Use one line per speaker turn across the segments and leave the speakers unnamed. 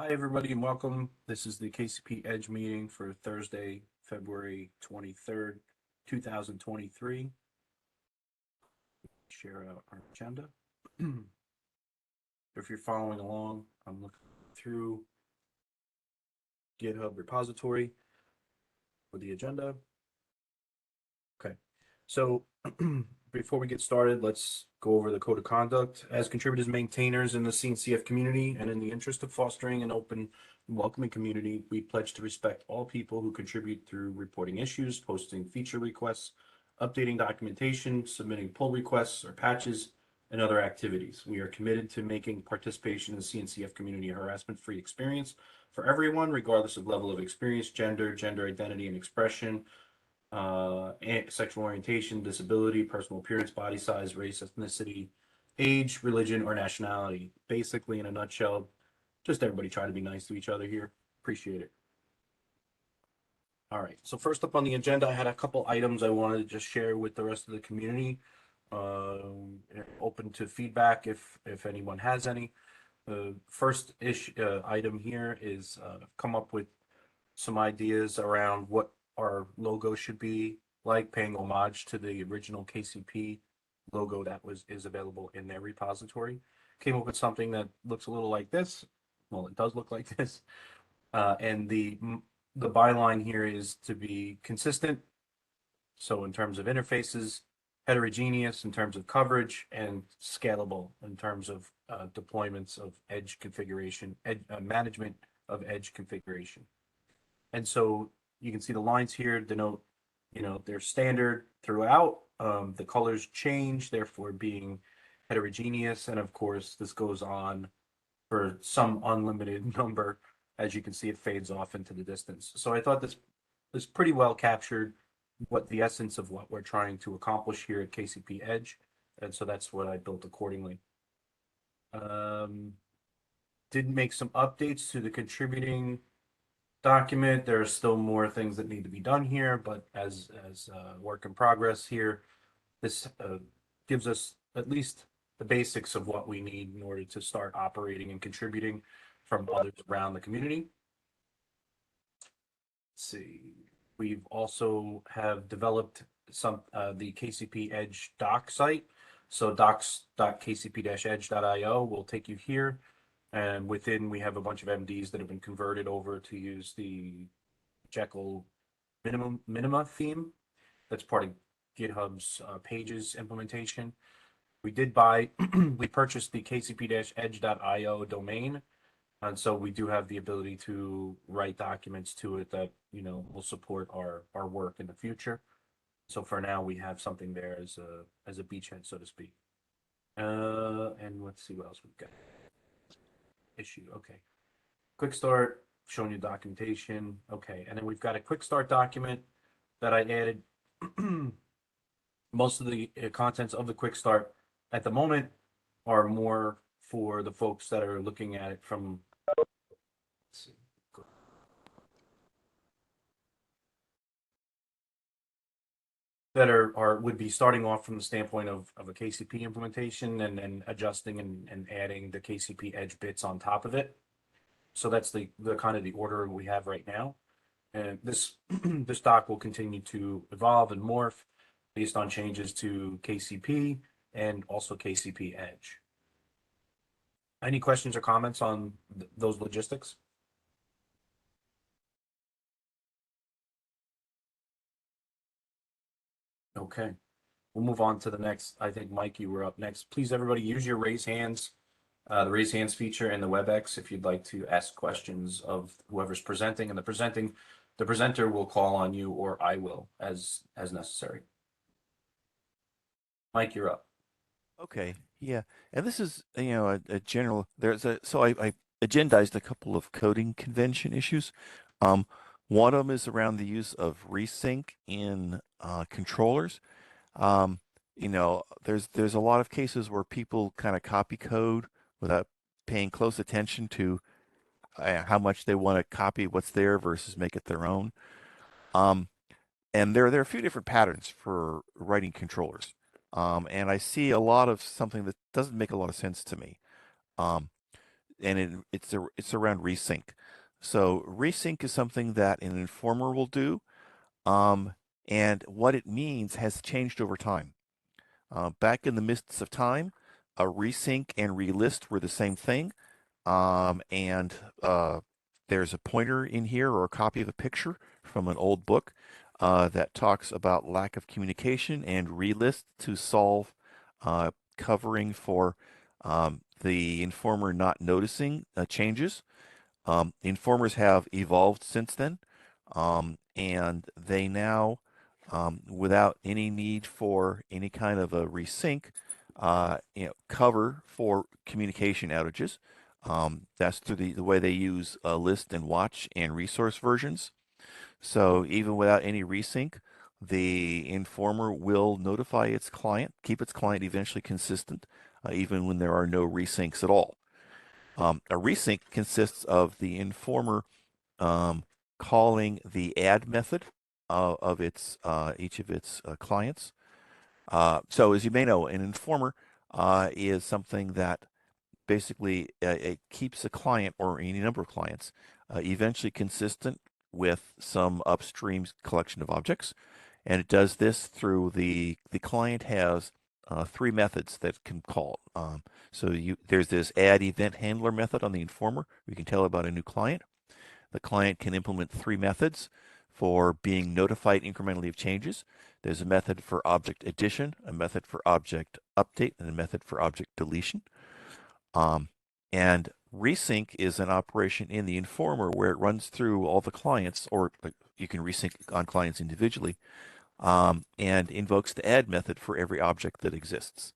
Hi, everybody, and welcome. This is the KCP-Edge meeting for Thursday, February 23rd, 2023. Share out our agenda. If you're following along, I'm looking through GitHub repository for the agenda. Okay, so before we get started, let's go over the code of conduct. As contributors, maintainers in the CNCF community, and in the interest of fostering an open and welcoming community, we pledge to respect all people who contribute through reporting issues, posting feature requests, updating documentation, submitting pull requests or patches, and other activities. We are committed to making participation in the CNCF community a harassment-free experience for everyone, regardless of level of experience, gender identity, and expression, sexual orientation, disability, personal appearance, body size, race, ethnicity, age, religion, or nationality. Basically, in a nutshell, just everybody try to be nice to each other here. Appreciate it. All right, so first up on the agenda, I had a couple items I wanted to just share with the rest of the community. Open to feedback if anyone has any. The first item here is come up with some ideas around what our logo should be like, paying homage to the original KCP logo that is available in their repository. Came up with something that looks a little like this. Well, it does look like this. And the byline here is to be consistent. So in terms of interfaces, heterogeneous in terms of coverage, and scalable in terms of deployments of edge configuration, management of edge configuration. And so you can see the lines here denote, they're standard throughout. The colors change, therefore being heterogeneous. And of course, this goes on for some unlimited number. As you can see, it fades off into the distance. So I thought this pretty well captured what the essence of what we're trying to accomplish here at KCP-Edge. And so that's what I built accordingly. Did make some updates to the contributing document. There are still more things that need to be done here, but as work in progress here, this gives us at least the basics of what we need in order to start operating and contributing from others around the community. Let's see. We've also have developed some the KCP-Edge doc site. So docs.kcp-edge.io will take you here. And within, we have a bunch of MDs that have been converted over to use the Jekyll minima theme. That's part of GitHub's Pages implementation. We did we purchased the kcp-edge.io domain. And so we do have the ability to write documents to it that, will support our work in the future. So for now, we have something there as a beachhead, so to speak. And let's see what else we've got. Issue, okay. Quick start, showing you documentation. Okay, and then we've got a quick start document that I added. Most of the contents of the quick start at the moment are more for the folks that are looking at it from, let's see, that would be starting off from the standpoint of a KCP implementation and then adjusting and adding the KCP-Edge bits on top of it. So that's the kind of the order we have right now. And this this doc will continue to evolve and morph based on changes to KCP and also KCP-Edge. Any questions or comments on those logistics? Okay, we'll move on to the next. I think, Mike, you were up next. Please, everybody, use your raise hands, the raise hands feature in the WebEx if you'd like to ask questions of whoever's presenting. And the presenter will call on you, or I will, as necessary. Mike, you're up.
Okay, yeah, and this is a general. So I agendized a couple of coding convention issues. One of them is around the use of resync in controllers. There's a lot of cases where people kind of copy code without paying close attention to how much they want to copy what's there versus make it their own. And there are a few different patterns for writing controllers. And I see a lot of something that doesn't make a lot of sense to me. it's around resync. So resync is something that an informer will do, and what it means has changed over time. Back in the mists of time, a resync and relist were the same thing, and there's a pointer in here or a copy of a picture from an old book that talks about lack of communication and relist to solve covering for the informer not noticing changes. Informers have evolved since then, and they now, without any need for any kind of a resync, cover for communication outages. That's through the way they use list and watch and resource versions. So even without any resync, the informer will notify its client, keep its client eventually consistent, even when there are no resyncs at all. A resync consists of the informer calling the add method of each of its clients. So as you may know, an informer is something that basically it keeps a client or any number of clients eventually consistent with some upstream collection of objects. And it does this through the client has three methods that can call. There's this add event handler method on the informer. You can tell about a new client. The client can implement three methods for being notified incrementally of changes. There's a method for object addition, a method for object update, and a method for object deletion. And resync is an operation in the informer where it runs through all the clients, or you can resync on clients individually, and invokes the add method for every object that exists.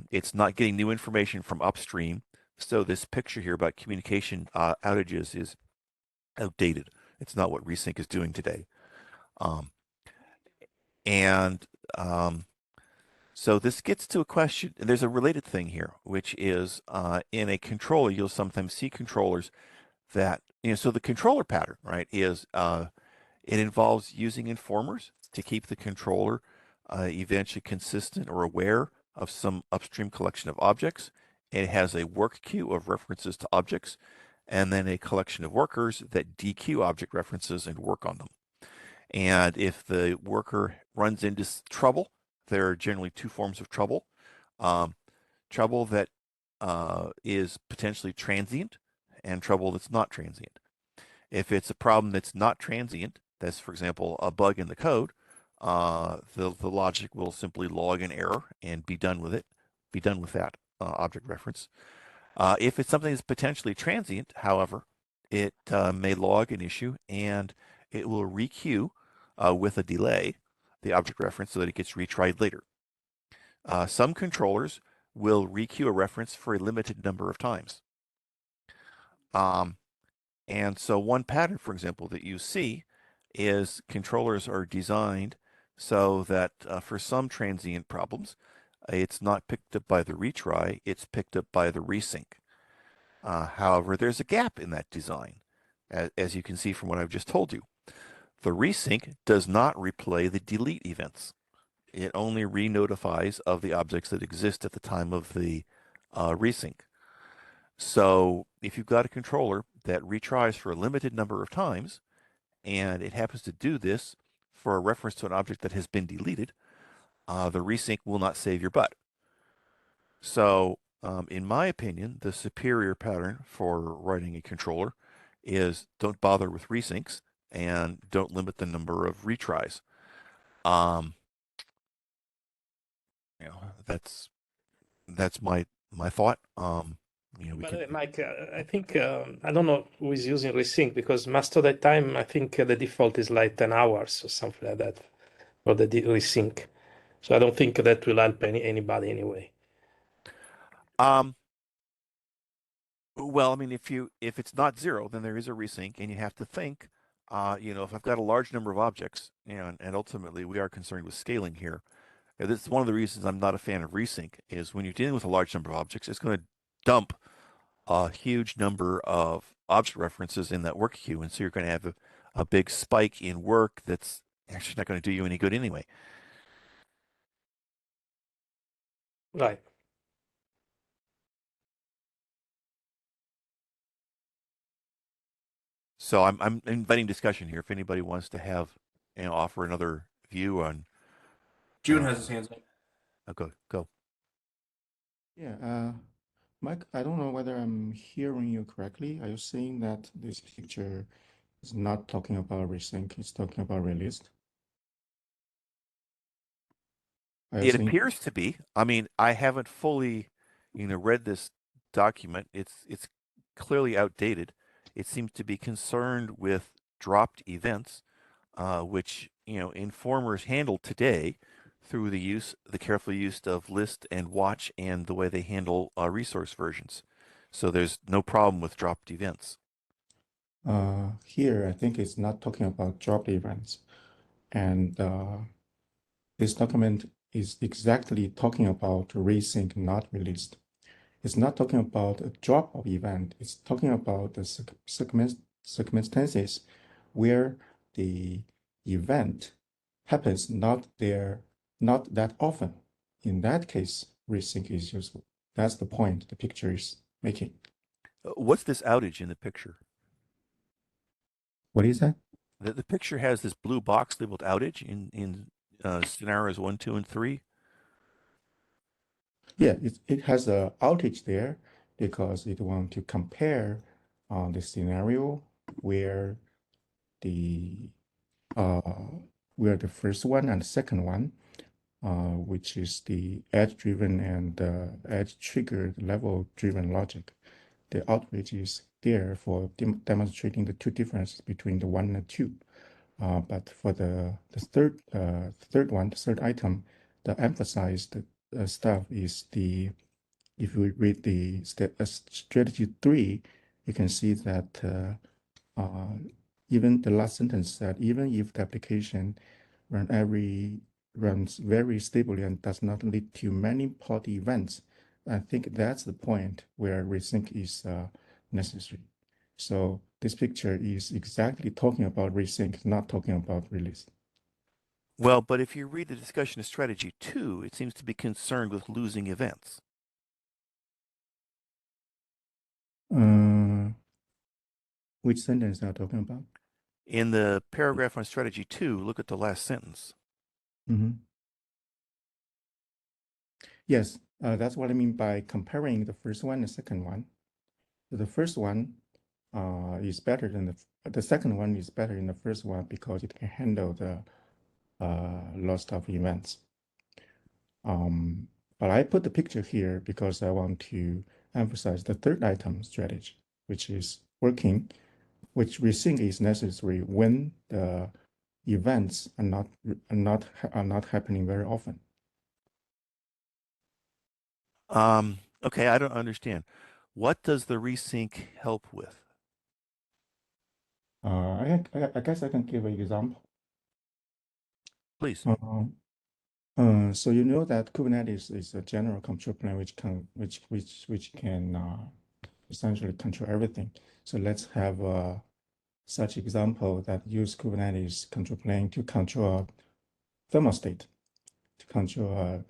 It's not getting new information from upstream, so this picture here about communication outages is outdated. It's not what resync is doing today. And so this gets to a question. There's a related thing here, which is in a controller, you'll sometimes see controllers that, so the controller pattern, right, is it involves using informers to keep the controller eventually consistent or aware of some upstream collection of objects. It has a work queue of references to objects, and then a collection of workers that dequeue object references and work on them. And if the worker runs into trouble, there are generally two forms of trouble. Trouble that is potentially transient and trouble that's not transient. If it's a problem that's not transient, that's, for example, a bug in the code, the logic will simply log an error and be done with it, be done with that object reference. If it's something that's potentially transient, however, it may log an issue and it will requeue with a delay the object reference so that it gets retried later. Some controllers will requeue a reference for a limited number of times. And so one pattern, for example, that you see is controllers are designed so that for some transient problems, it's not picked up by the retry, it's picked up by the resync. However, there's a gap in that design, as you can see from what I've just told you. The resync does not replay the delete events. It only re-notifies of the objects that exist at the time of the resync. So if you've got a controller that retries for a limited number of times, and it happens to do this for a reference to an object that has been deleted, the resync will not save your butt. So in my opinion, the superior pattern for writing a controller is don't bother with resyncs and don't limit the number of retries. That's my thought.
By the way, Mike, I think I don't know who is using resync because most of the time I think the default is like 10 hours or something like that for the resync. So I don't think that will help anybody anyway.
Well, I mean, if it's not zero, then there is a resync, and you have to think, if I've got a large number of objects, and ultimately we are concerned with scaling here. This is one of the reasons I'm not a fan of resync is when you're dealing with a large number of objects, it's going to dump a huge number of object references in that work queue, and so you're going to have a big spike in work that's actually not going to do you any good anyway.
Right.
So I'm inviting discussion here. If anybody wants to have, offer another view on,
June has his hands up.
go.
Yeah, Mike, I don't know whether I'm hearing you correctly. Are you saying that this picture is not talking about resync, it's talking about release?
It appears to be. I mean, I haven't fully, read this document. It's clearly outdated. It seems to be concerned with dropped events, which informers handle today through the careful use of list and watch and the way they handle resource versions. So there's no problem with dropped events.
Here, I think it's not talking about dropped events. And this document is exactly talking about resync not released. It's not talking about a drop of event. It's talking about the circumstances where the event happens not that often. In that case, resync is useful. That's the point the picture is making.
What's this outage in the picture?
What is that?
The picture has this blue box labeled outage in scenarios 1, 2, and 3.
Yeah, it has a outage there because it wants to compare the scenario where the first one and the second one, which is the edge-driven and edge-triggered level-driven logic. The outage is there for demonstrating the two differences between the 1 and 2. But for the third item, the emphasized stuff is if we read the strategy 3, you can see that even the last sentence said, even if the application runs very stably and does not lead to many pod events, I think that's the point where resync is necessary. So this picture is exactly talking about resync, not talking about release.
Well, but if you read the discussion of strategy 2, it seems to be concerned with losing events.
Which sentence are you talking about?
In the paragraph on strategy 2, look at the last sentence.
Yes, that's what I mean by comparing the first one and the second one. The first one is better than the second one is better than the first one because it can handle the lots of events. But I put the picture here because I want to emphasize the third item strategy, which is working, which we think is necessary when the events are not happening very often.
Okay, I don't understand. What does the resync help with?
I guess I can give an example.
Please.
So you know that Kubernetes is a general control plane which can essentially control everything. So let's have such example that use Kubernetes control plane to control a thermostat, to control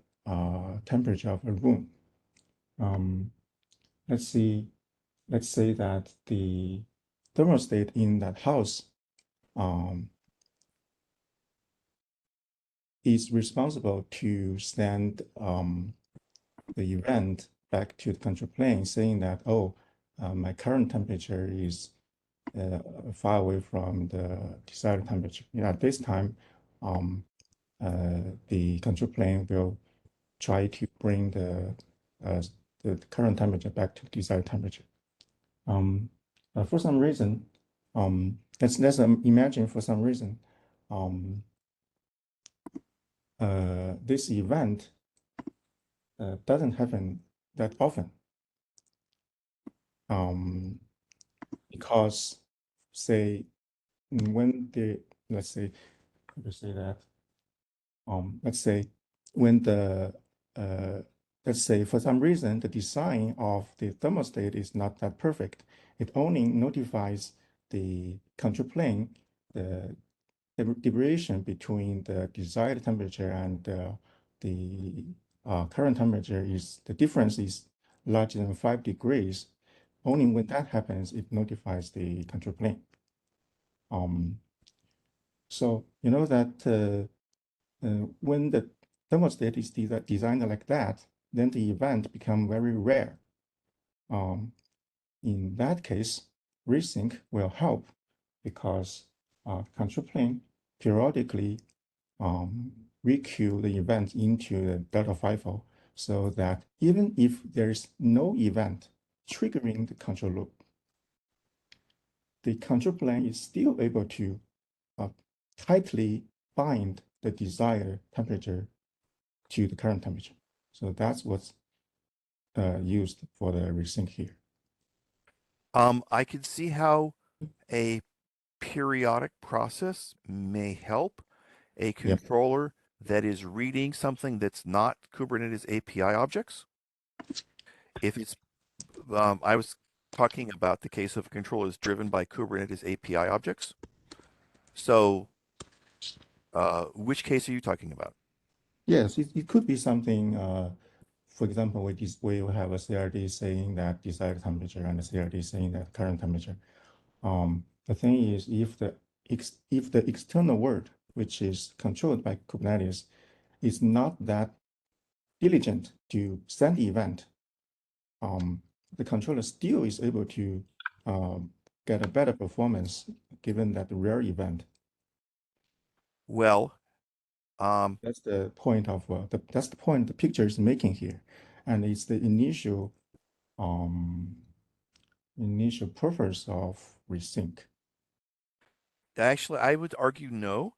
temperature of a room. Let's say that the thermostat in that house is responsible to send the event back to the control plane saying that, oh, my current temperature is far away from the desired temperature. At this time, the control plane will try to bring the current temperature back to the desired temperature. For some reason, let's imagine for some reason, this event doesn't happen that often. Because say when the let's say when the let's say for some reason the design of the thermostat is not that perfect, it only notifies the control plane the deviation between the desired temperature and the current temperature is the difference is larger than 5 degrees. Only when that happens, it notifies the control plane. So you know that when the thermostat is designed like that, then the event become very rare. In that case, resync will help because control plane periodically requeue the event into the Delta FIFO so that even if there is no event triggering the control loop, the control plane is still able to tightly bind the desired temperature to the current temperature. So that's what's used for the resync here.
I can see how a periodic process may help a controller that is reading something that's not Kubernetes API objects. If it's, I was talking about the case of a controller is driven by Kubernetes API objects. So, which case are you talking about?
Yes, it could be something, for example, we have a CRD saying that desired temperature and a CRD saying that current temperature. The thing is, if the external world, which is controlled by Kubernetes, is not that diligent to send the event, the controller still is able to get a better performance given that rare event.
Well,
that's the point of that's the point the picture is making here, and it's the initial purpose of resync.
actually, I would argue no.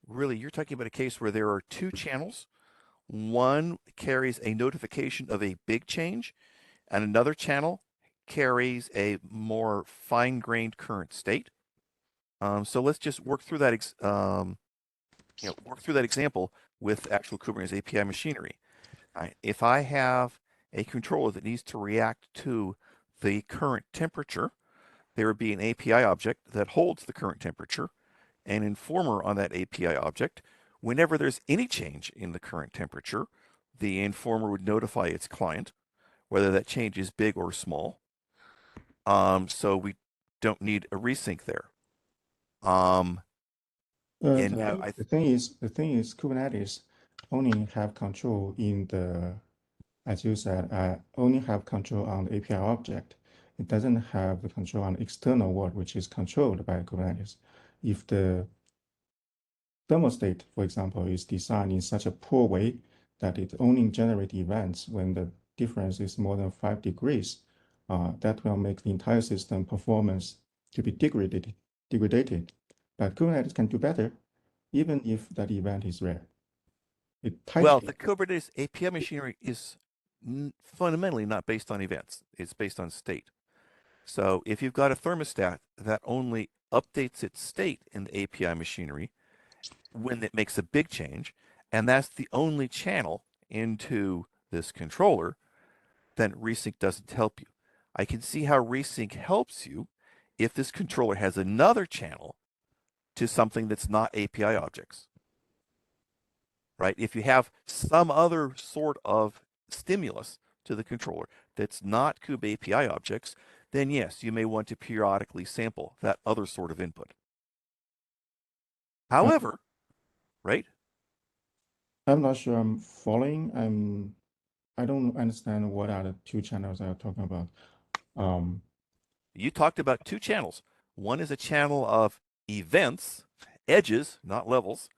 Really, you're talking about a case where there are two channels. One carries a notification of a big change, and another channel carries a more fine-grained current state. So let's just work through that. Work through that example with actual Kubernetes API machinery. If I have a controller that needs to react to the current temperature, there would be an API object that holds the current temperature, an informer on that API object. Whenever there's any change in the current temperature, the informer would notify its client, whether that change is big or small. So we don't need a resync there.
The thing is, Kubernetes only have control in the, as you said, only have control on the API object. It doesn't have the control on the external world, which is controlled by Kubernetes. If the thermostat, for example, is designed in such a poor way that it only generates events when the difference is more than 5 degrees, that will make the entire system performance to be degraded. But Kubernetes can do better, even if that event is rare.
Well, the Kubernetes API machinery is fundamentally not based on events. It's based on state. So if you've got a thermostat that only updates its state in the API machinery when it makes a big change, and that's the only channel into this controller, then resync doesn't help you. I can see how resync helps you if this controller has another channel to something that's not API objects. Right? If you have some other sort of stimulus to the controller that's not kube API objects, then yes, you may want to periodically sample that other sort of input. However, right?
I'm not sure I'm following. I don't understand what are the two channels I'm talking about.
You talked about two channels. One is a channel of events, edges, not levels,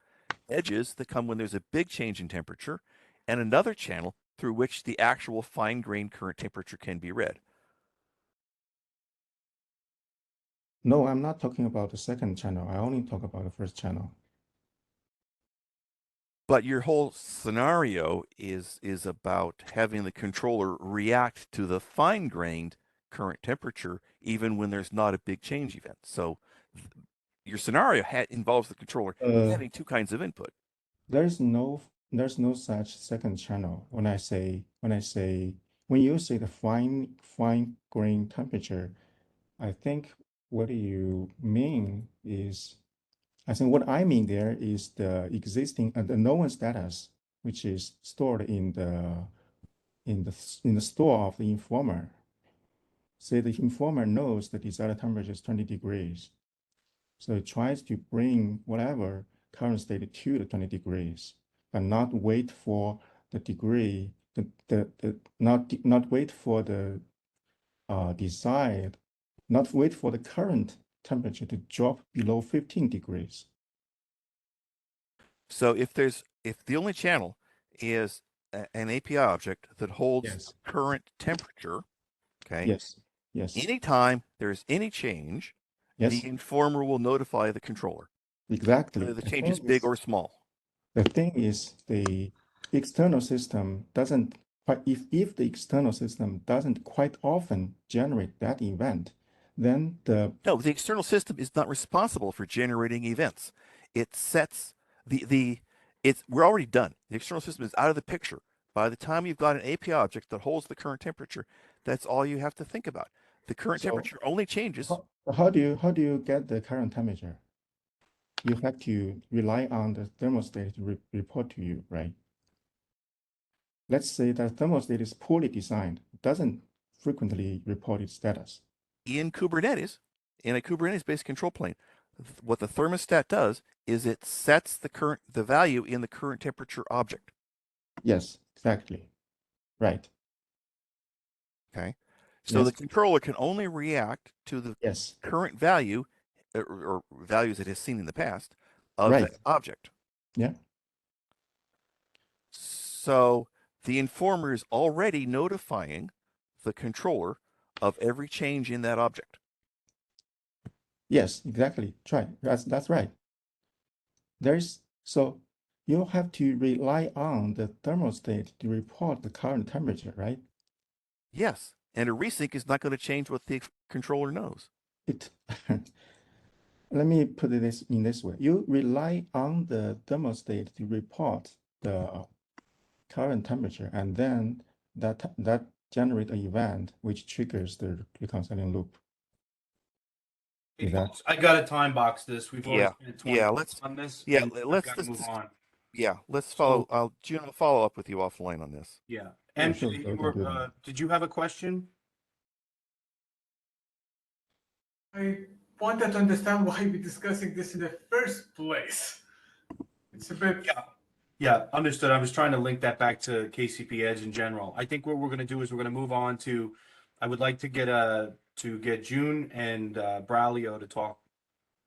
edges that come when there's a big change in temperature, and another channel through which the actual fine-grained current temperature can be read.
No, I'm not talking about the second channel. I only talk about the first channel.
But your whole scenario is about having the controller react to the fine-grained current temperature even when there's not a big change event. So your scenario involves the controller having two kinds of input.
There's no such second channel. When you say the fine grain temperature, I think what you mean is, I think what I mean there is the existing the known status, which is stored in the store of the informer. Say the informer knows the desired temperature is 20 degrees. So it tries to bring whatever current state to the 20 degrees, but not wait for the degree, not wait for the desired, not wait for the current temperature to drop below 15 degrees.
So if the only channel is an API object that holds
Yes.
current temperature, okay?
Yes. Yes.
Anytime there's any change,
Yes.
the informer will notify the controller,
Exactly.
whether the change is big or small.
The thing is, the external system doesn't quite, if the external system doesn't quite often generate that event, then
No, the external system is not responsible for generating events. It sets we're already done. The external system is out of the picture. By the time you've got an API object that holds the current temperature, that's all you have to think about. The current temperature only changes.
How do you get the current temperature? You have to rely on the thermostat to report to you, right? Let's say that thermostat is poorly designed, doesn't frequently report its status.
In Kubernetes, in a Kubernetes-based control plane, what the thermostat does is it sets the value in the current temperature object.
Yes, exactly. Right.
Okay. So
Yes.
the controller can only react to the
Yes.
current value or values it has seen in the past of
Right.
that object.
Yeah.
So the informer is already notifying the controller of every change in that object.
Yes, exactly. Try. That's right. So you have to rely on the thermostat to report the current temperature, right?
Yes. And a resync is not going to change what the controller knows.
Let me put it in this way. You rely on the thermostat to report the current temperature, and then that generate an event which triggers the reconciling loop.
Hey,
Is that
folks, I gotta time box this. We've already spent 20
Yeah,
minutes on this.
yeah,
and
let's
I've gotta
just
move on.
yeah, let's
So,
follow. June, I'll follow up with you offline on this.
yeah.
Oh,
MJ,
sure, we can do that.
did you have a question?
I wanted to understand why we're discussing this in the first place. It's a bit.
Yeah, understood. I was trying to link that back to KCP-Edge in general. I think what we're gonna do is we're gonna move on to, I would like to get June and Braulio to talk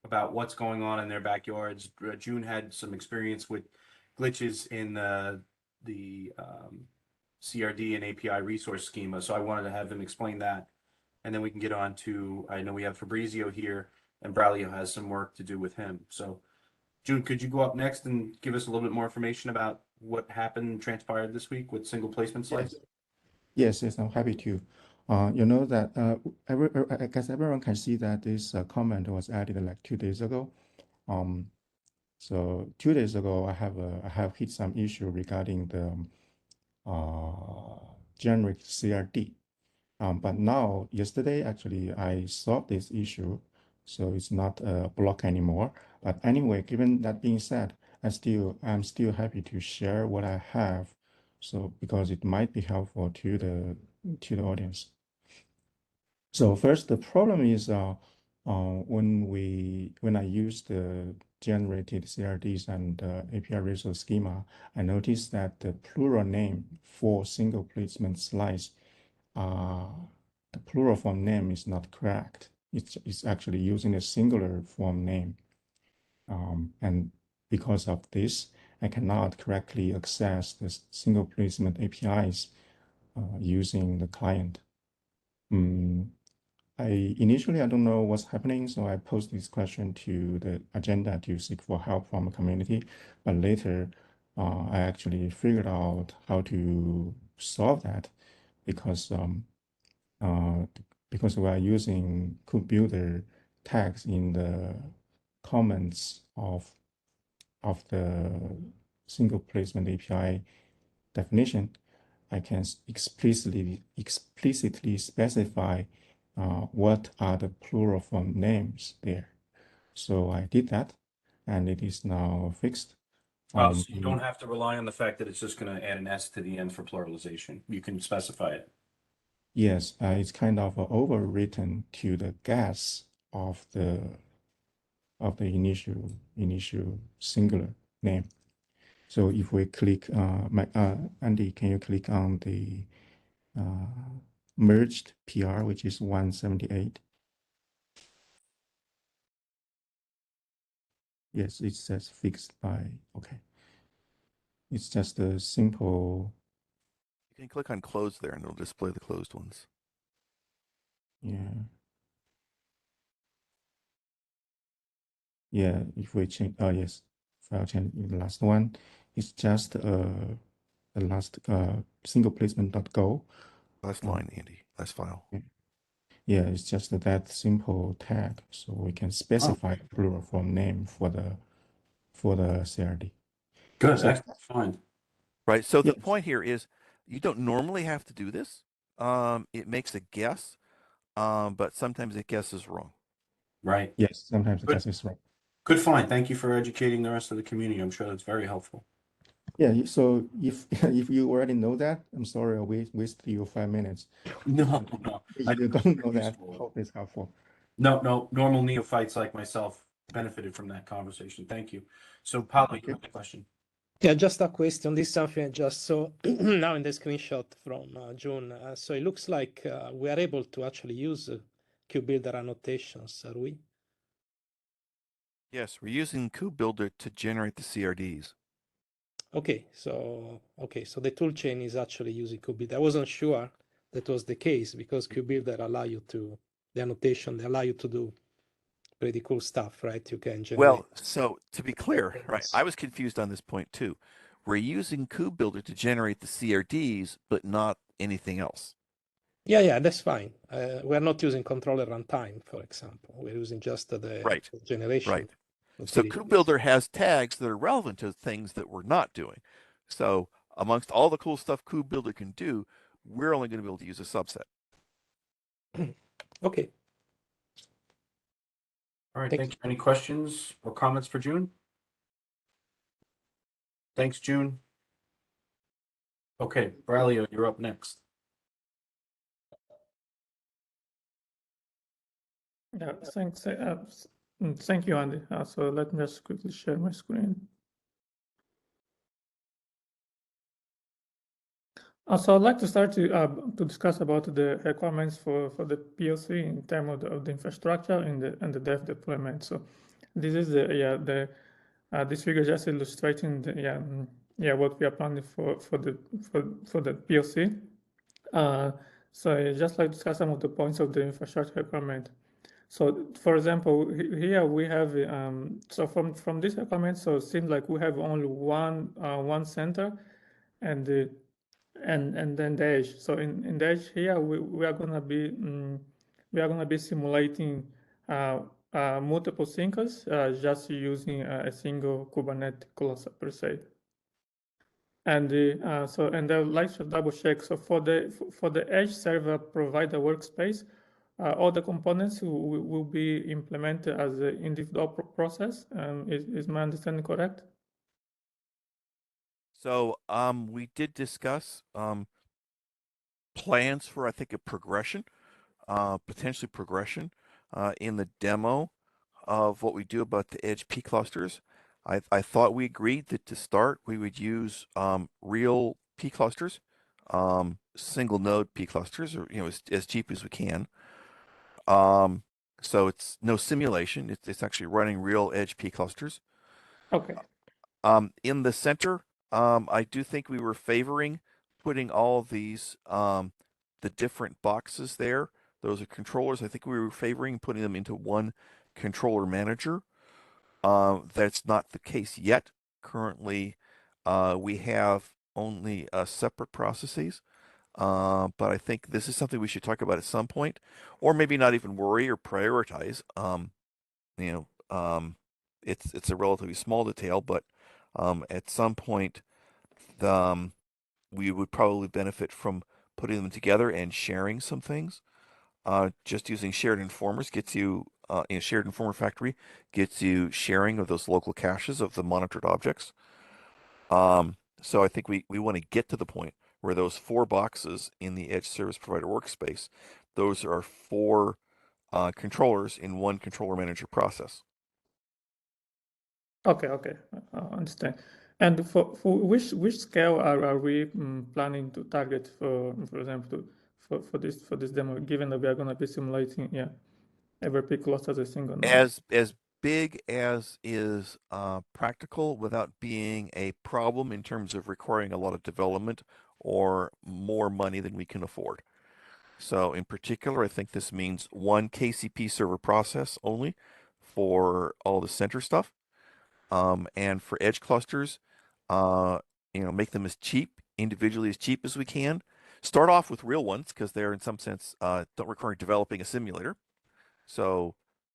about what's going on in their backyards. June had some experience with glitches in the CRD and API resource schema, so I wanted to have him explain that, and then we can get on to, I know we have Fabrizio here, and Braulio has some work to do with him. So, June, could you go up next and give us a little bit more information about what happened and transpired this week with single placement slides?
Yes, I'm happy to. You know that I guess everyone can see that this comment was added like 2 days ago. So 2 days ago, I have hit some issue regarding the generic CRD. But now, yesterday, actually, I solved this issue, so it's not a block anymore. But anyway, given that being said, I'm still happy to share what I have, so because it might be helpful to the audience. So first, the problem is when I use the generated CRDs and API resource schema, I noticed that the plural name for single placement slice, the plural form name is not correct. It's actually using a singular form name, and because of this, I cannot correctly access the single placement APIs using the client. I don't know what's happening, so I posed this question to the agenda to seek for help from the community. But later, I actually figured out how to solve that because we are using kubebuilder tags in the comments of the single placement API definition. I can explicitly specify what are the plural form names there. So I did that, and it is now fixed.
So you don't have to rely on the fact that it's just going to add an S to the end for pluralization. You can specify it.
Yes, it's kind of overwritten to the guess of the of the initial singular name. So if we click, Andy, can you click on the merged PR, which is 178? Yes, it says fixed by, okay. It's just a simple,
You can click on close there and it'll display the closed ones.
yeah. Yeah, if we change, oh yes, file change, the last one, it's just the last single placement.go.
Last line, Andy, last file.
Yeah, it's just that simple tag, so we can specify plural form name for the CRD.
Good,
So,
excellent, fine.
Right. So the
yes.
point here is you don't normally have to do this. It makes a guess, but sometimes it guesses wrong.
Right.
Yes, sometimes it
Good.
just is wrong.
Good, fine. Thank you for educating the rest of the community. I'm sure that's very helpful.
Yeah, so if if you already know that, I'm sorry I wasted you 5 minutes.
No, no.
If you don't know that,
Useful.
hope it's helpful.
No, normal neophytes like myself benefited from that conversation. Thank you. So, Paulo, you have a question?
Yeah, just a question. This is something I just saw now in the screenshot from June. So it looks like we are able to actually use kubebuilder annotations, are we?
Yes, we're using kubebuilder to generate the CRDs.
Okay, so the toolchain is actually using kubebuilder. I wasn't sure that was the case because kubebuilder allow you to the annotation. They allow you to do pretty cool stuff, right? You can generate.
Well, so to be clear, right, I was confused on this point too. We're using kubebuilder to generate the CRDs, but not anything else.
Yeah, that's fine. We're not using controller runtime, for example. We're using just the
Right,
generation.
right. So kubebuilder has tags that are relevant to things that we're not doing. So amongst all the cool stuff kubebuilder can do, we're only going to be able to use a subset.
Okay.
All right, thank you. Any questions or comments for June? Thanks, June. Okay, Braulio, you're up next.
Yeah, thanks. Thank you, Andy. So let me just quickly share my screen. So I'd like to start to discuss about the requirements for the POC in terms of the infrastructure and the dev deployment. So this is this figure just illustrating what we are planning for the POC. So I just like to discuss some of the points of the infrastructure requirement. So, for example, here we have so from this requirement, so it seems like we have only one center, and then the edge. So in the edge here, we are gonna be simulating multiple syncers just using a single Kubernetes cluster per se. And I'd like to double check. So for the edge server provider workspace, all the components will be implemented as an individual process. Is my understanding correct?
So we did discuss plans for, I think, a progression, potentially progression in the demo of what we do about the edge P clusters. I thought we agreed that to start we would use real P clusters, single node P clusters, or as cheap as we can. So it's no simulation. It's actually running real edge P clusters.
Okay.
In the center, I do think we were favoring putting all of these the different boxes there. Those are controllers. I think we were favoring putting them into one controller manager. That's not the case yet. Currently, we have only separate processes. But I think this is something we should talk about at some point, or maybe not even worry or prioritize. It's a relatively small detail, but at some point, we would probably benefit from putting them together and sharing some things. Just using shared informers gets you, in a shared informer factory, gets you sharing of those local caches of the monitored objects. So I think we want to get to the point where those 4 boxes in the Edge Service Provider workspace, those are 4 controllers in one controller manager process.
Okay, I understand. And for which scale are we planning to target for example, for this demo, given that we are going to be simulating every P cluster as a single node?
As big as is practical without being a problem in terms of requiring a lot of development or more money than we can afford. So in particular, I think this means one KCP server process only for all the center stuff. And for edge clusters, make them as cheap, individually as cheap as we can. Start off with real ones because they're in some sense don't require developing a simulator. So,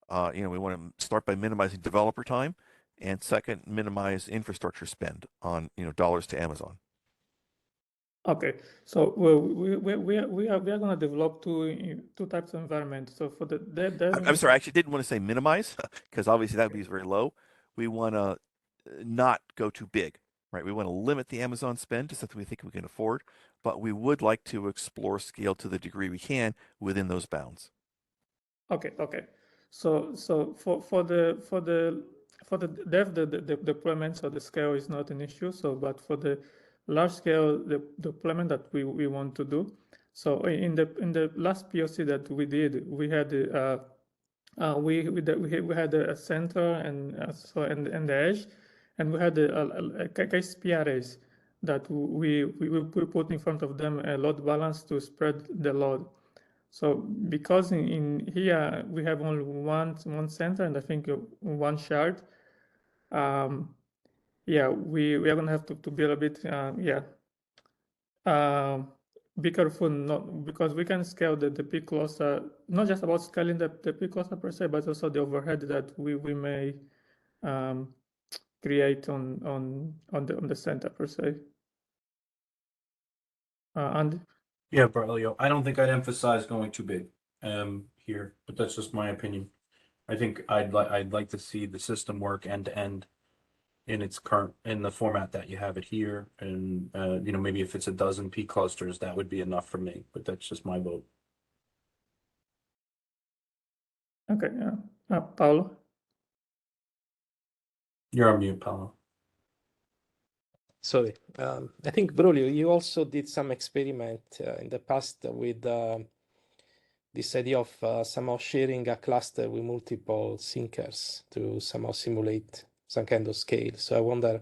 we want to start by minimizing developer time, and second, minimize infrastructure spend on dollars to Amazon.
Okay, so we are going to develop two types of environments. So for the
I'm sorry, I actually didn't want to say minimize because obviously that would be very low. We want to not go too big, right? We want to limit the Amazon spend to something we think we can afford, but we would like to explore scale to the degree we can within those bounds.
Okay. So for the dev the deployment, so the scale is not an issue. So but for the large scale the deployment that we want to do. So in the last POC that we did, we had we had a center and and the edge, and we had a KCP arrays that we put in front of them a load balance to spread the load. So because in here we have only one center and I think one shard, we are gonna have to be a bit be careful, not because we can scale the P cluster, not just about scaling the P cluster per se, but also the overhead that we may create on the center per se. And
Yeah, Braulio, I don't think I'd emphasize going too big here, but that's just my opinion. I think I'd like to see the system work end to end in its current in the format that you have it here, and maybe if it's a dozen P clusters, that would be enough for me. But that's just my vote.
okay, Paulo.
You're on mute, Paolo.
Sorry, I think Braulio, you also did some experiment in the past with this idea of somehow sharing a cluster with multiple syncers to somehow simulate some kind of scale. So I wonder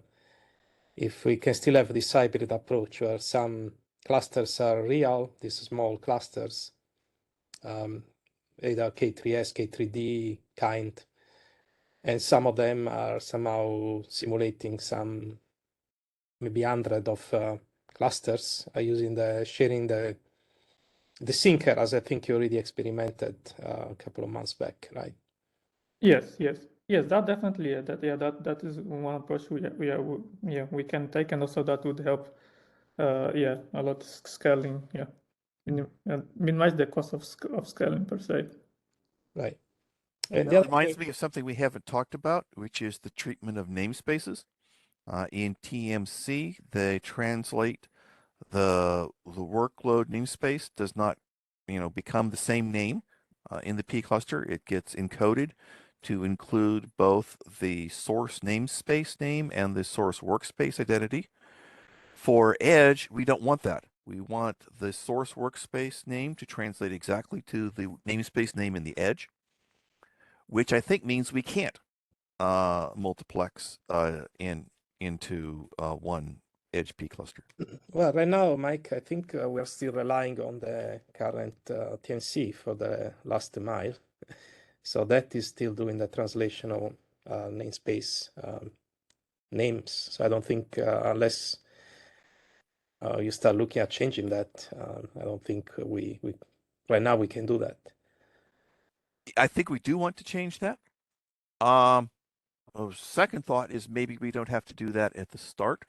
if we can still have this hybrid approach where some clusters are real, these small clusters, either K3S, K3D kind, and some of them are somehow simulating some maybe 100 of clusters using sharing the syncher, as I think you already experimented a couple of months back, right?
Yes, that definitely, that is one approach we can take, and also that would help, a lot scaling, minimize the cost of scaling per se.
Right.
And that reminds me of something we haven't talked about, which is the treatment of namespaces. In TMC, they translate the workload namespace does not, become the same name in the P cluster. It gets encoded to include both the source namespace name and the source workspace identity. For Edge, we don't want that. We want the source workspace name to translate exactly to the namespace name in the Edge, which I think means we can't multiplex into one Edge P cluster.
Well, right now, Mike, I think we're still relying on the current TNC for the last mile. So that is still doing the translation of namespace names. So I don't think unless you start looking at changing that, I don't think we right now we can do that.
I think we do want to change that. Second thought is maybe we don't have to do that at the start.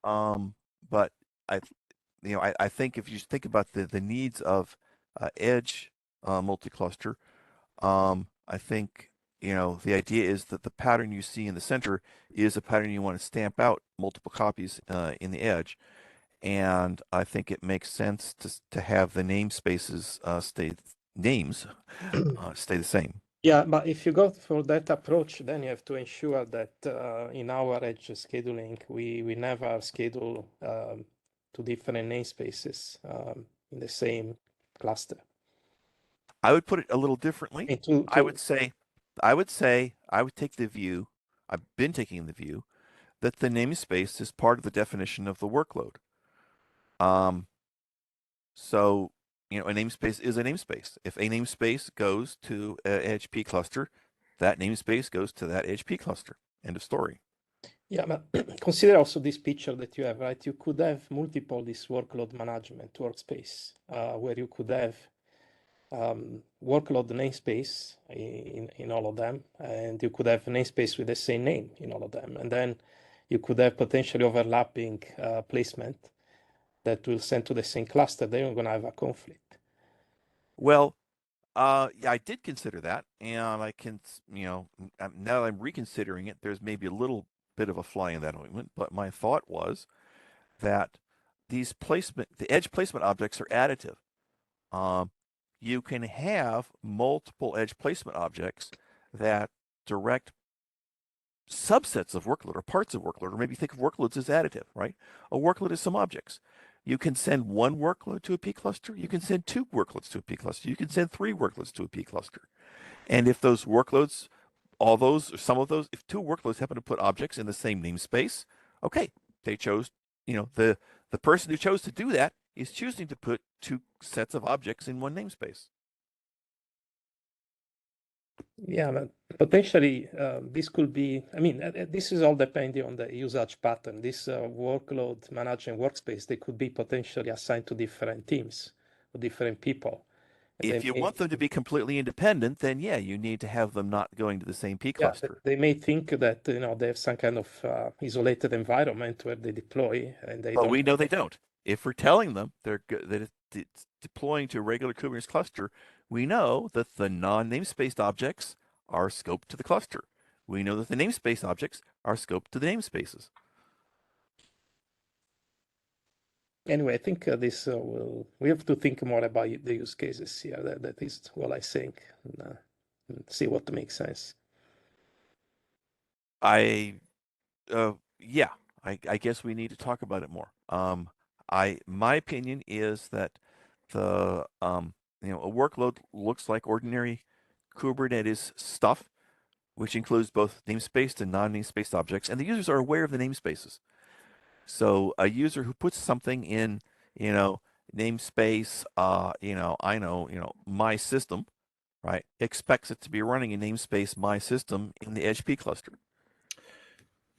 But I think if you think about the needs of Edge multi-cluster, I think the idea is that the pattern you see in the center is a pattern you want to stamp out multiple copies in the Edge, and I think it makes sense to have the namespaces stay the same.
Yeah, but if you go for that approach, then you have to ensure that in our edge scheduling, we never schedule two different namespaces in the same cluster.
I would put it a little differently. I would take the view, I've been taking the view, that the namespace is part of the definition of the workload. So, a namespace is a namespace. If a namespace goes to an HP cluster, that namespace goes to that HP cluster. End of story.
Yeah, but consider also this picture that you have, right? You could have multiple this workload management workspace where you could have workload namespace in all of them, and you could have namespace with the same name in all of them, and then you could have potentially overlapping placement that will send to the same cluster. Then you're going to have a conflict.
Well, yeah, I did consider that, and I can, now that I'm reconsidering it, there's maybe a little bit of a fly in that ointment, but my thought was that the edge placement objects are additive. You can have multiple edge placement objects that direct subsets of workload or parts of workload, or maybe think of workloads as additive, right? A workload is some objects. You can send one workload to a P cluster. You can send two workloads to a P cluster. You can send three workloads to a P cluster. And if those workloads, all those, or some of those, if two workloads happen to put objects in the same namespace, okay, they chose, the person who chose to do that is choosing to put two sets of objects in one namespace.
Yeah, but potentially this could be, this is all depending on the usage pattern. This workload management workspace, they could be potentially assigned to different teams or different people.
If you want them to be completely independent, then yeah, you need to have them not going to the same P cluster.
Yeah, they may think that they have some kind of isolated environment where they deploy, and they.
But we know they don't. If we're telling them that it's deploying to a regular Kubernetes cluster, we know that the non-namespaced objects are scoped to the cluster. We know that the namespace objects are scoped to the namespaces.
Anyway, I think we have to think more about the use cases here. That is what I think, and see what makes sense.
I guess we need to talk about it more. My opinion is that a workload looks like ordinary Kubernetes stuff, which includes both namespaced and non-namespaced objects, and the users are aware of the namespaces. So a user who puts something in, namespace, my system, right, expects it to be running in namespace my system in the Edge P cluster.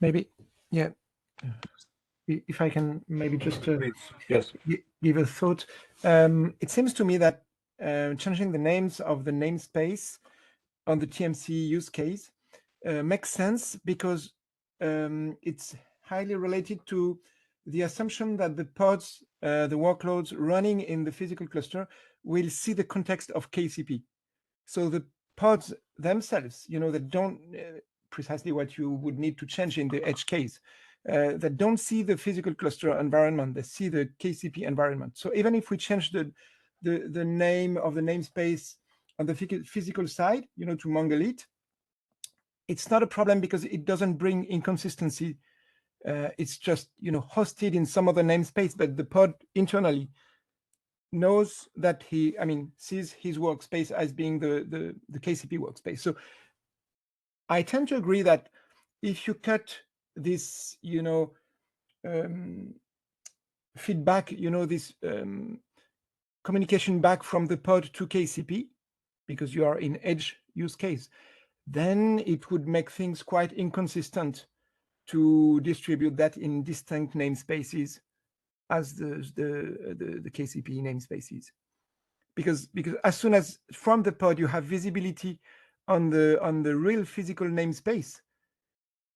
Maybe, yeah. If I can maybe just
Yes.
give a thought. It seems to me that changing the names of the namespace on the TMC use case makes sense because it's highly related to the assumption that the pods, the workloads running in the physical cluster will see the context of KCP. So the pods themselves, that don't precisely what you would need to change in the edge case, that don't see the physical cluster environment, they see the KCP environment. So even if we change the name of the namespace on the physical side, to Mongolit, it's not a problem because it doesn't bring inconsistency. It's just, hosted in some other namespace, but the pod internally knows that sees his workspace as being the KCP workspace. So I tend to agree that if you cut this, feedback, this communication back from the pod to KCP, because you are in edge use case, then it would make things quite inconsistent to distribute that in distinct namespaces as the KCP namespaces. Because as soon as from the pod you have visibility on the real physical namespace,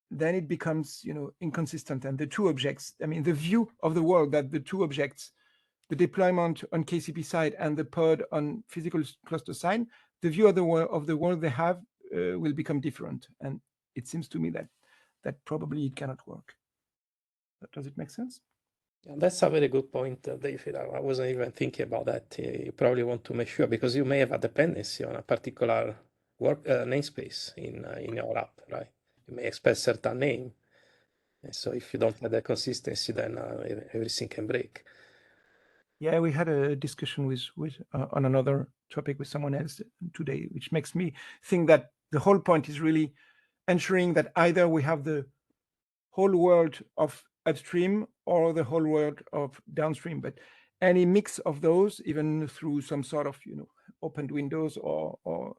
then it becomes inconsistent, and the two objects, the view of the world that the two objects, the deployment on KCP side and the pod on physical cluster side, the view of the world they have will become different, and it seems to me that probably it cannot work. Does it make sense?
Yeah, that's a very good point, David. I wasn't even thinking about that. You probably want to make sure, because you may have a dependency on a particular namespace in your app, right? You may expect certain name, and so if you don't have that consistency, then everything can break.
Yeah, we had a discussion with on another topic with someone else today, which makes me think that the whole point is really ensuring that either we have the whole world of upstream or the whole world of downstream, but any mix of those, even through some sort of opened windows or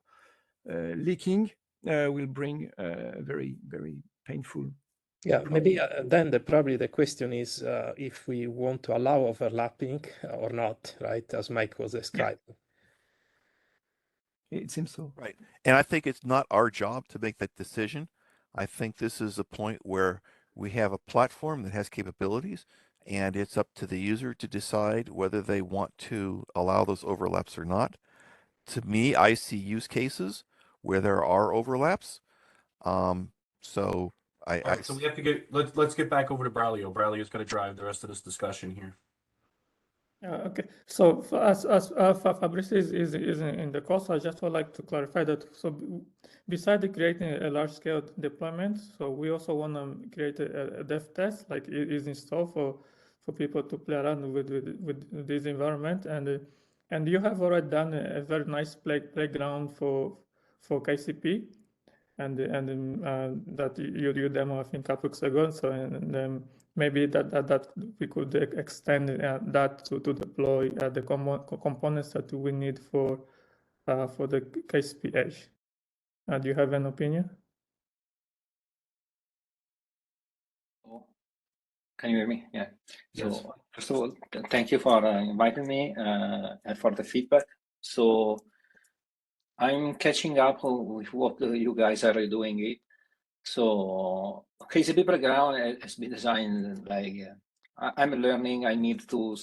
leaking, will bring very, very painful.
Yeah, maybe then probably the question is if we want to allow overlapping or not, right? As Mike was describing.
It seems so.
Right. And I think it's not our job to make that decision. I think this is a point where we have a platform that has capabilities, and it's up to the user to decide whether they want to allow those overlaps or not. To me, I see use cases where there are overlaps. So
All right, so we have to let's get back over to Braulio. Braulio's going to drive the rest of this discussion here.
Okay, so as Fabrizio is in the course, I just would like to clarify that. So besides creating a large scale deployment, so we also want to create a dev test, like it is installed for people to play around with this environment, and you have already done a very nice playground for KCP. And that you demo I think a couple weeks ago. So and maybe that we could extend that to deploy the components that we need for the KCP-Edge. Do you have an opinion?
Can you hear me? Yeah.
Yes.
So first of all, thank you for inviting me and for the feedback. So I'm catching up with what you guys are doing it. So KCP background has been designed like I'm learning. I need to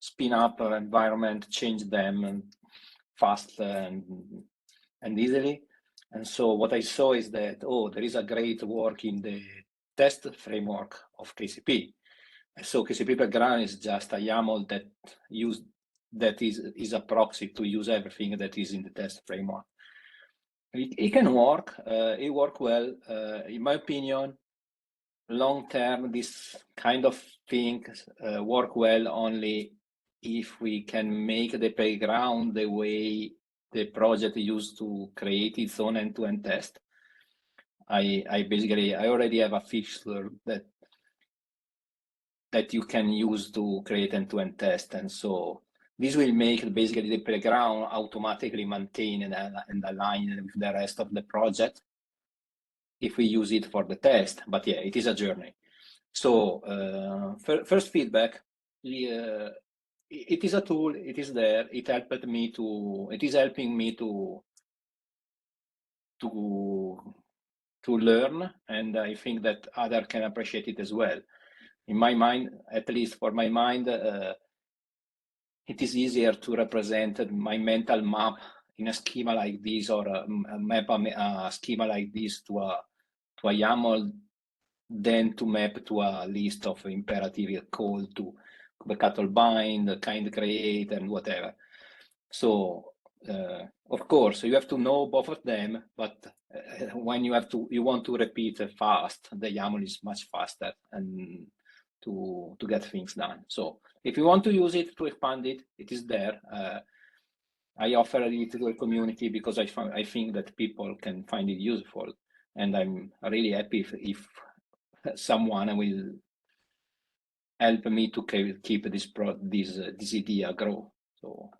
spin up an environment, change them fast and easily. And so what I saw is that there is a great work in the test framework of KCP. So KCP background is just a YAML that is a proxy to use everything that is in the test framework. It can work. It works well. In my opinion, long term, this kind of things work well only if we can make the playground the way the project used to create its own end-to-end test. I already have a fixture that you can use to create end-to-end test, and so this will make basically the playground automatically maintain and align with the rest of the project if we use it for the test. But yeah, it is a journey. So first feedback, it is a tool, it is there, it is helping me to learn, and I think that others can appreciate it as well. In my mind, at least for my mind, it is easier to represent my mental map in a schema like this, or map a schema like this to a YAML than to map to a list of imperative call to the cattle bind, kind create, and whatever. So of course you have to know both of them, but when you want to repeat fast, the YAML is much faster and to get things done. So if you want to use it to expand it, it is there. I offer it to the community because I think that people can find it useful, and I'm really happy if someone will help me to keep this idea grow. So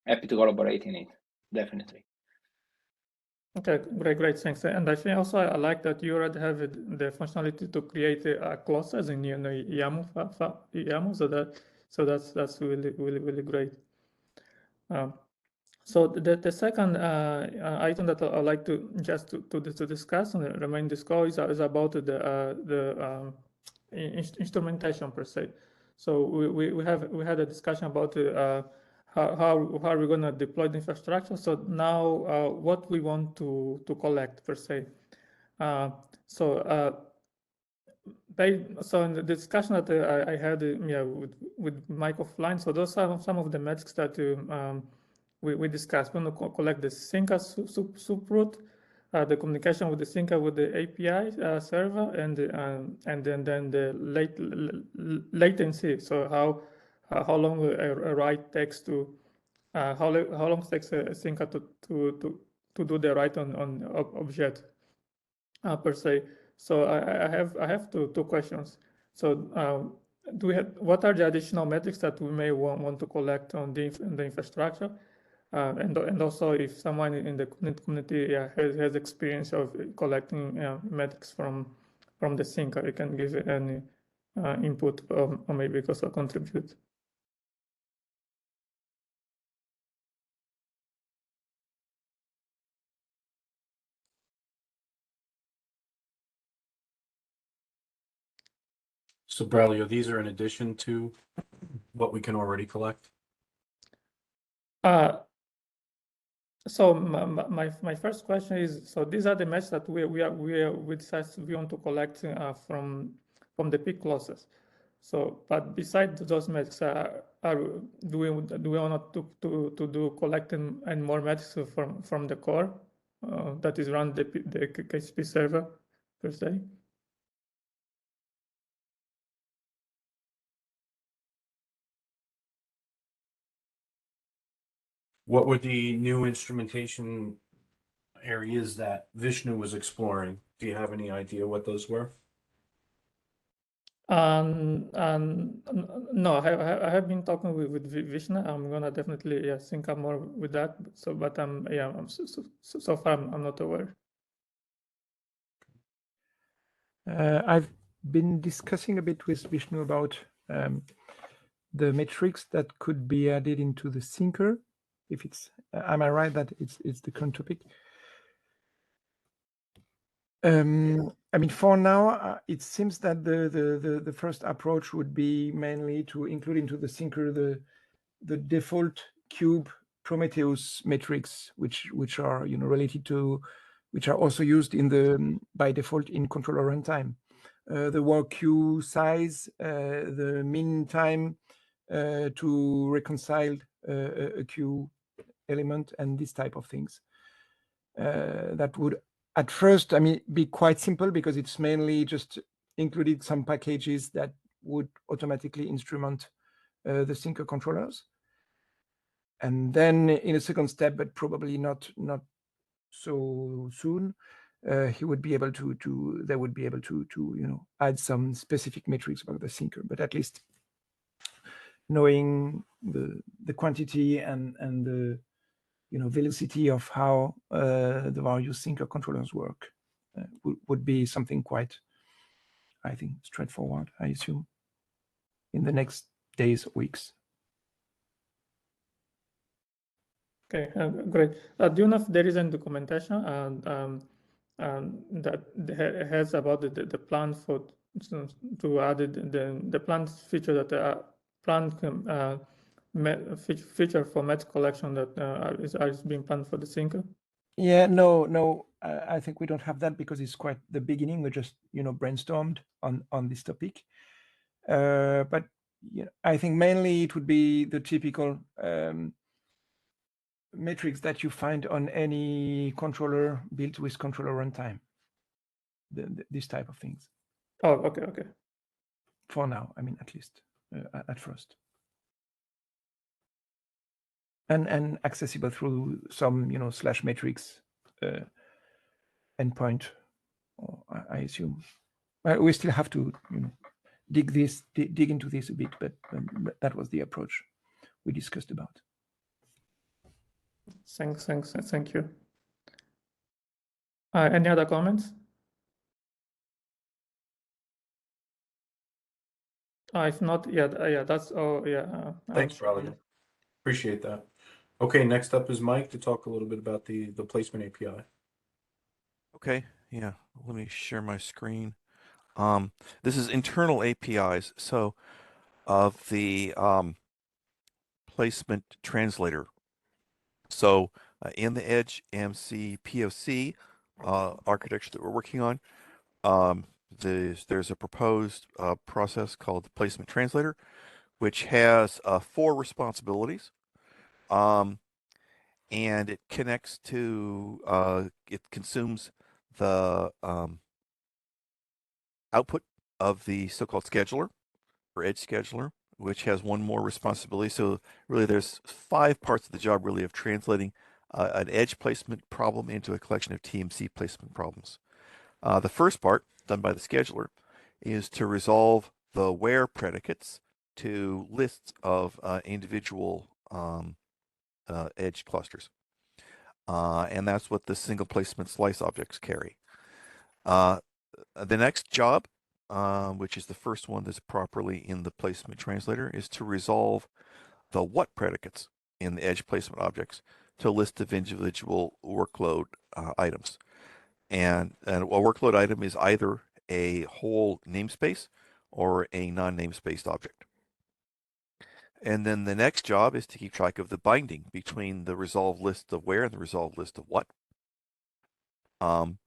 happy to collaborate in it, definitely.
Okay, great, thanks. And I think also I like that you already have the functionality to create clusters in YAML, so that's really great. So the second item that I'd like to just to discuss and remain this call is about the instrumentation per se. So we had a discussion about how are we going to deploy the infrastructure. So now what we want to collect per se. So in the discussion that I had with Mike offline, so those are some of the metrics that we discussed. We want to collect the syncer subroot, the communication with the syncer with the API server, and then the latency. So how long a write takes to how long it takes a syncer to do the write on object per se. So I have two questions. So do we have, what are the additional metrics that we may want to collect on the infrastructure? And also, if someone in the community has experience of collecting metrics from the syncer, you can give any input or maybe also contribute.
So Braulio, these are in addition to what we can already collect?
So my first question is, so these are the metrics that we want to collect from the peak losses. So, but besides those metrics, do we want to do collecting and more metrics from the core that is run the KCP server per se?
What were the new instrumentation areas that Vishnu was exploring? Do you have any idea what those were?
No, I have been talking with Vishnu. I'm gonna definitely sync up more with that. So, but so far I'm not aware.
I've been discussing a bit with Vishnu about the metrics that could be added into the syncer. If it's, am I right that it's the current topic? I mean, for now, it seems that the first approach would be mainly to include into the syncer the default kube Prometheus metrics, which are related to, which are also used in the by default in controller runtime. The work queue size, the mean time to reconcile a queue element, and this type of things. That would, at first, I mean, be quite simple because it's mainly just included some packages that would automatically instrument the syncer controllers. And then in a second step, but probably not so soon, he would be able to they would be able to add some specific metrics about the syncer, but at least knowing the quantity and the velocity of how the various syncer controllers work would be something quite, I think, straightforward, I assume, in the next days, weeks.
Okay, great. Do you know if there is any documentation that has about the plan for to add the plan feature that plan feature for metric collection that is being planned for the syncer?
Yeah, no, I think we don't have that because it's quite the beginning. We just brainstormed on this topic, but I think mainly it would be the typical metrics that you find on any controller built with controller runtime. This type of things.
Oh, okay.
For now, I mean, at least at first, and accessible through some slash metrics endpoint. I assume. We still have to dig into this a bit, but that was the approach we discussed about.
Thank you. Any other comments? If not, yeah, that's all. Yeah.
Thanks, Braulio. Appreciate that. Okay, next up is Mike to talk a little bit about the placement API.
Okay, yeah. Let me share my screen. This is internal APIs. So of the placement translator. So in the Edge MC POC architecture that we're working on, there's a proposed process called the placement translator, which has 4 responsibilities. and it connects to, it consumes the output of the so-called scheduler or edge scheduler, which has one more responsibility. So really there's 5 parts of the job really of translating an edge placement problem into a collection of TMC placement problems. The first part, done by the scheduler, is to resolve the where predicates to lists of individual edge clusters. And that's what the single placement slice objects carry. The next job, which is the first one that's properly in the placement translator, is to resolve the what predicates in the edge placement objects to a list of individual workload items. And a workload item is either a whole namespace or a non-namespaced object. And then the next job is to keep track of the binding between the resolved list of where and the resolved list of what. And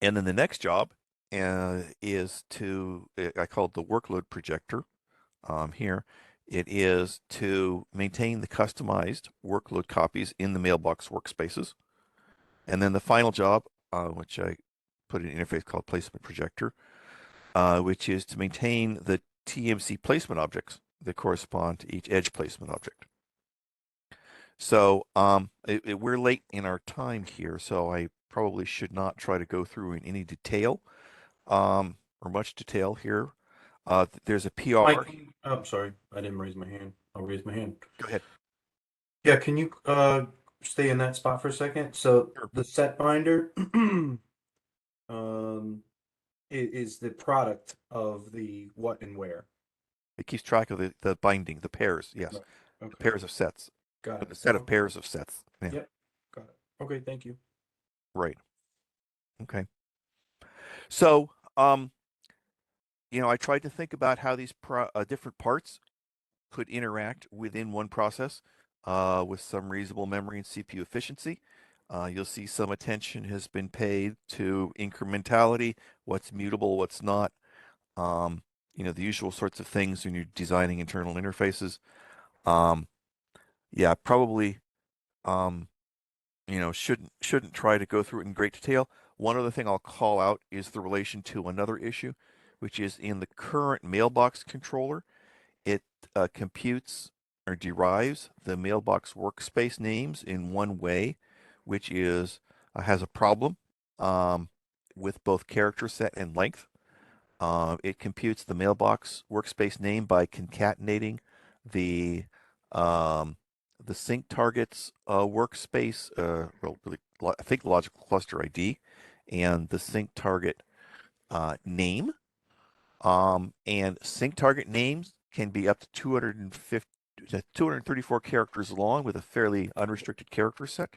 then the next job is to, I call it the workload projector here. It is to maintain the customized workload copies in the mailbox workspaces. And then the final job, which I put in an interface called placement projector, which is to maintain the TMC placement objects that correspond to each edge placement object. So we're late in our time here, so I probably should not try to go through in any detail or much detail here. There's a PR.
Mike, I'm sorry, I didn't raise my hand. I'll raise my hand.
Go ahead.
Yeah, can you stay in that spot for a second? So
Sure.
the set binder is the product of the what and where.
It keeps track of the binding, the pairs, yes.
Right. Okay.
The pairs of sets.
Got it.
The set of pairs of sets. Yeah.
Yep. Got it. Okay, thank you.
Right. Okay. So, I tried to think about how these different parts could interact within one process with some reasonable memory and CPU efficiency. You'll see some attention has been paid to incrementality, what's mutable, what's not. The usual sorts of things when you're designing internal interfaces. Yeah, probably, shouldn't try to go through it in great detail. One other thing I'll call out is the relation to another issue, which is in the current mailbox controller, it computes or derives the mailbox workspace names in one way, which is has a problem with both character set and length. It computes the mailbox workspace name by concatenating the sync target's workspace, I think logical cluster ID, and the sync target name. And sync target names can be up to 234 characters long with a fairly unrestricted character set,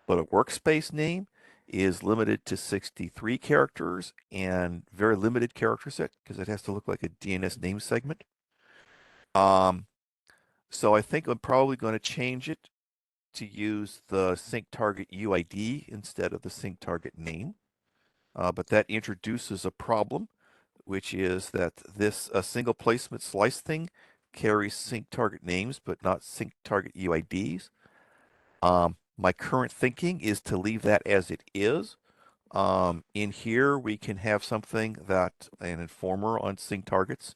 but a workspace name is limited to 63 characters and very limited character set because it has to look like a DNS name segment. So I think I'm probably going to change it to use the sync target UID instead of the sync target name. But that introduces a problem, which is that this single placement slice thing carries sync target names, but not sync target UIDs. My current thinking is to leave that as it is. In here, we can have something that an informer on sync targets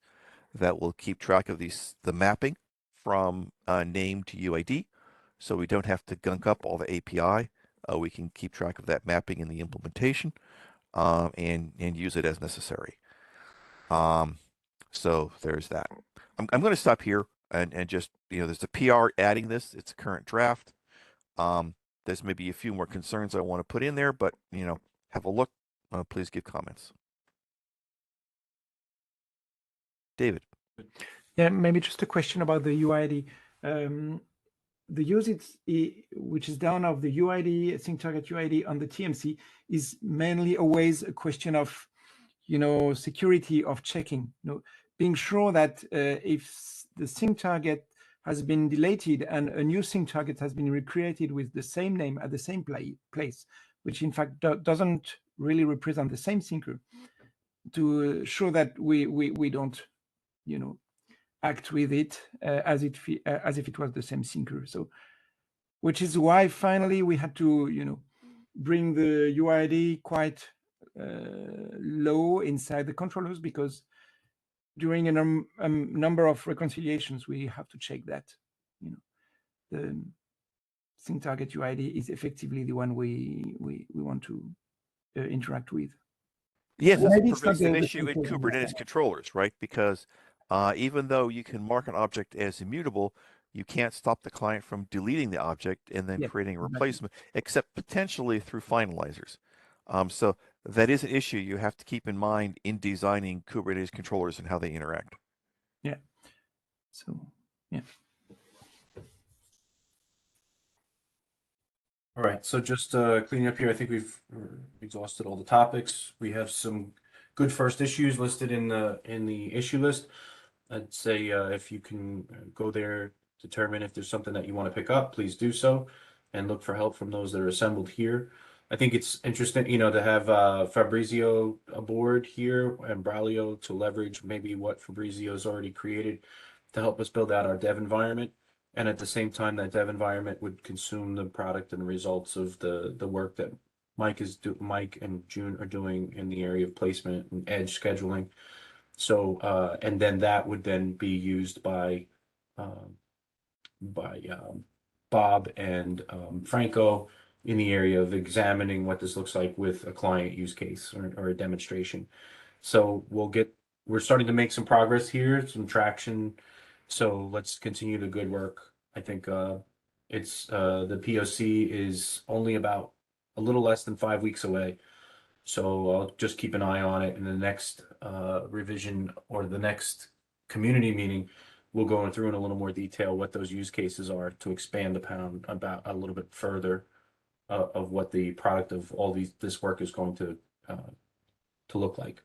that will keep track of the mapping from name to UID. So we don't have to gunk up all the API. We can keep track of that mapping in the implementation and use it as necessary. So there's that. I'm going to stop here and just, there's a PR adding this. It's a current draft. There's maybe a few more concerns I want to put in there, but, have a look. Please give comments. David.
Yeah, maybe just a question about the UID. The usage, which is down of the UID, sync target UID on the TMC, is mainly always a question of, security of checking. Being sure that if the sync target has been deleted and a new sync target has been recreated with the same name at the same place, which in fact doesn't really represent the same syncer, to show that we don't, act with it as if it was the same syncer. So which is why finally we had to, bring the UID quite low inside the controllers, because during a number of reconciliations, we have to check that, the sync target UID is effectively the one we want to interact with.
Yes, it's a
Maybe it's not
pervasive
the
issue in
simple-
Kubernetes controllers, right? Because even though you can mark an object as immutable, you can't stop the client from deleting the object and then
Yeah,
creating a
exactly.
replacement, except potentially through finalizers. So that is an issue you have to keep in mind in designing Kubernetes controllers and how they interact.
Yeah. So, yeah.
All right, so just cleaning up here, I think we've exhausted all the topics. We have some good first issues listed in the issue list. I'd say if you can go there, determine if there's something that you want to pick up, please do so, and look for help from those that are assembled here. I think it's interesting, to have Fabrizio aboard here and Braulio to leverage maybe what Fabrizio's already created to help us build out our dev environment. And at the same time, that dev environment would consume the product and the results of the work that Mike and Jun are doing in the area of placement and edge scheduling. So, and then that would then be used by Bob and Franco in the area of examining what this looks like with a client use case or a demonstration. So we're starting to make some progress here, some traction. So let's continue the good work. I think the POC is only about a little less than 5 weeks away. So I'll just keep an eye on it. In the next revision or the next community meeting, we'll go through in a little more detail what those use cases are to expand upon about a little bit further of what the product of all this work is going to look like.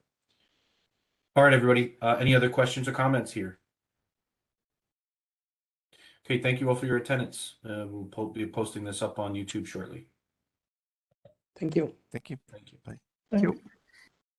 All right, everybody. Any other questions or comments here? Okay, thank you all for your attendance. We'll be posting this up on YouTube shortly.
Thank you.
Thank you.
Thank you.
Bye.
Thank you.